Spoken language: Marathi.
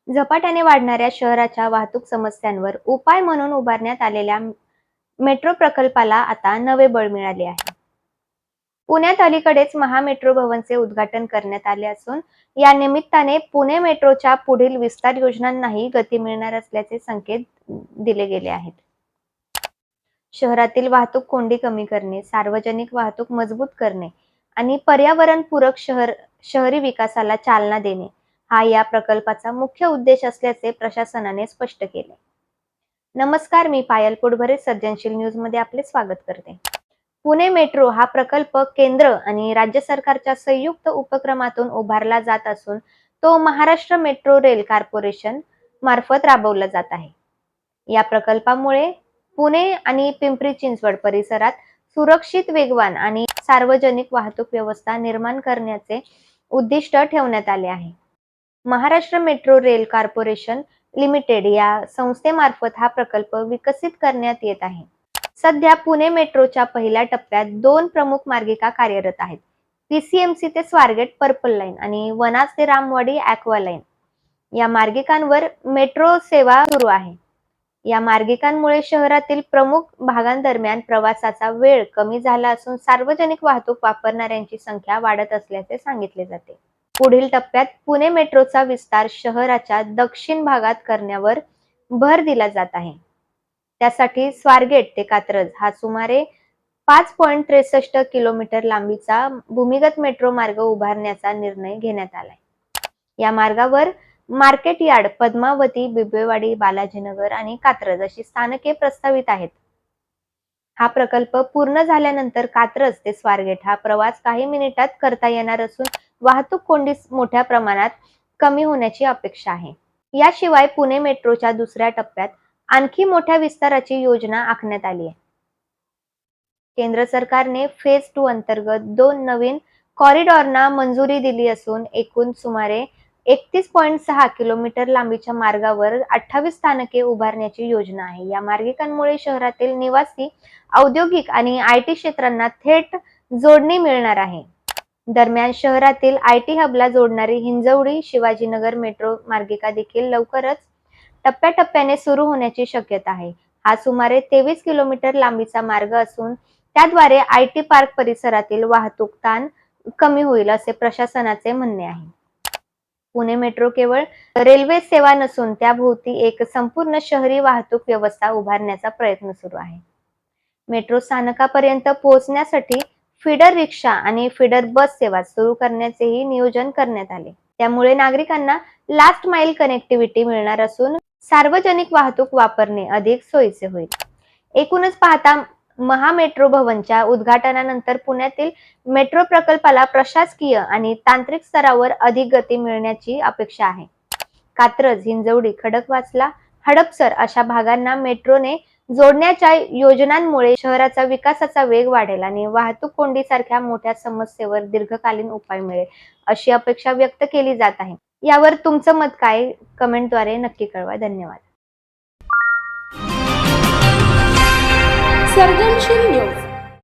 झपाट्याने वाढणाऱ्या शहराच्या वाहतूक समस्यांवर उपाय म्हणून उभारण्यात आलेल्या मेट्रो प्रकल्पाला आता नवे बळ मिळाले आहे. पुण्यात अलीकडेच महामेट्रो भवनचे उद्घाटन करण्यात आले असून या निमित्ताने पुणे मेट्रोच्या पुढील विस्तार योजनांनाही गती मिळणार असल्याचे संकेत दिले गेले आहेत. शहरातील वाहतूक कोंडी कमी करणे, सार्वजनिक वाहतूक मजबूत करणे आणि पर्यावरणपूरक शहरी विकासाला चालना देणे हा या प्रकल्पाचा मुख्य उद्देश असल्याचे प्रशासनाने स्पष्ट केले. नमस्कार, मी पायल पोटभरे सर्जनशील न्यूज मध्ये आपले स्वागत करते. पुणे मेट्रो हा प्रकल्प केंद्र आणि राज्य सरकारच्या संयुक्त उपक्रमातून उभारला जात असून तो महाराष्ट्र मेट्रो रेल कॉर्पोरेशन मार्फत राबवला जात आहे. या प्रकल्पामुळे पुणे आणि पिंपरी चिंचवड परिसरात सुरक्षित, वेगवान आणि सार्वजनिक वाहतूक व्यवस्था निर्माण करण्याचे उद्दिष्ट ठेवण्यात आले आहे. Maharashtra metro rail corporation limited या संस्थेमार्फत हा प्रकल्प विकसित करण्यात येत आहे. सध्या पुणे मेट्रोच्या पहिल्या टप्प्यात 2 प्रमुख मार्गिका कार्यरत आहेत. पीसीएमसी ते स्वारगेट पर्पल लाईन आणि वनाज ते रामवाडी ॲक्वा लाईन या मार्गिकांवर मेट्रो सेवा सुरू आहे. या मार्गिकांमुळे शहरातील प्रमुख भागांदरम्यान प्रवासाचा वेळ कमी झाला असून सार्वजनिक वाहतूक वापरणाऱ्यांची संख्या वाढत असल्याचे सांगितले जाते. पुढील टप्प्यात पुणे मेट्रोचा विस्तार शहराच्या दक्षिण भागात करण्यावर भर दिला जात आहे. त्यासाठी स्वारगेट ते कात्रज हा सुमारे 5.63 किलोमीटर लांबीचा भूमिगत मेट्रो मार्ग उभारण्याचा निर्णय घेण्यात आलाय. या मार्गावर मार्केट यार्ड, पद्मावती, बिबवेवाडी, बालाजीनगर आणि कात्रज अशी स्थानके प्रस्तावित आहेत. हा प्रकल्प पूर्ण झाल्यानंतर कात्रज ते स्वारगेट हा प्रवास काही मिनिटात करता येणार असून वाहतूक कोंडी मोठ्या प्रमाणात कमी होण्याची अपेक्षा आहे. याशिवाय पुणे मेट्रोच्या दुसऱ्या टप्प्यात आणखी मोठ्या विस्ताराची योजना आखण्यात आली आहे. केंद्र सरकारने फेज 2 अंतर्गत 2 नवीन कॉरिडॉरना मंजुरी दिली असून एकूण सुमारे 31.6 किलोमीटर लांबीच्या मार्गावर 28 स्थानके उभारण्याची योजना आहे. या मार्गिकांमुळे शहरातील निवासी, औद्योगिक आणि आयटी क्षेत्रांना थेट जोडणी मिळणार आहे. दरम्यान शहरातील आयटी हबला जोडणारी हिंजवडी शिवाजीनगर मेट्रो मार्गिका देखील लवकरच टप्प्याटप्प्याने सुरू होण्याची शक्यता आहे. हा सुमारे 23 किलोमीटर लांबीचा मार्ग असून त्याद्वारे आयटी पार्क परिसरातील वाहतूक ताण कमी होईल असे प्रशासनाचे म्हणणे आहे. पुणे मेट्रो केवळ रेल्वे सेवा नसून त्याभोवती एक संपूर्ण शहरी वाहतूक व्यवस्था उभारण्याचा प्रयत्न सुरू आहे. मेट्रो स्थानकापर्यंत पोहोचण्यासाठी फीडर रिक्षा आणि फीडर बस सेवा सुरू करण्याचेही नियोजन करण्यात आले. त्यामुळे नागरिकांना लास्ट माइल कनेक्टिव्हिटी मिळणार असून सार्वजनिक वाहतूक वापरणे अधिक सोयीचे होईल. एकूणच पाहता महामेट्रो भवनच्या उद्घाटनानंतर पुण्यातील मेट्रो प्रकल्पाला प्रशासकीय आणि तांत्रिक स्तरावर अधिक गती मिळण्याची अपेक्षा आहे. कात्रज, हिंजवडी, खडकवासला, हडपसर अशा भागांना मेट्रोने जोडण्याच्या योजनांमुळे शहराचा विकासाचा वेग वाढेल आणि वाहतूक कोंडीसारख्या मोठ्या समस्येवर दीर्घकालीन उपाय मिळेल अशी अपेक्षा व्यक्त केली जात आहे. यावर तुमचं मत काय? कमेंटद्वारे नक्की कळवा. धन्यवाद. सर्जनशील न्यूज.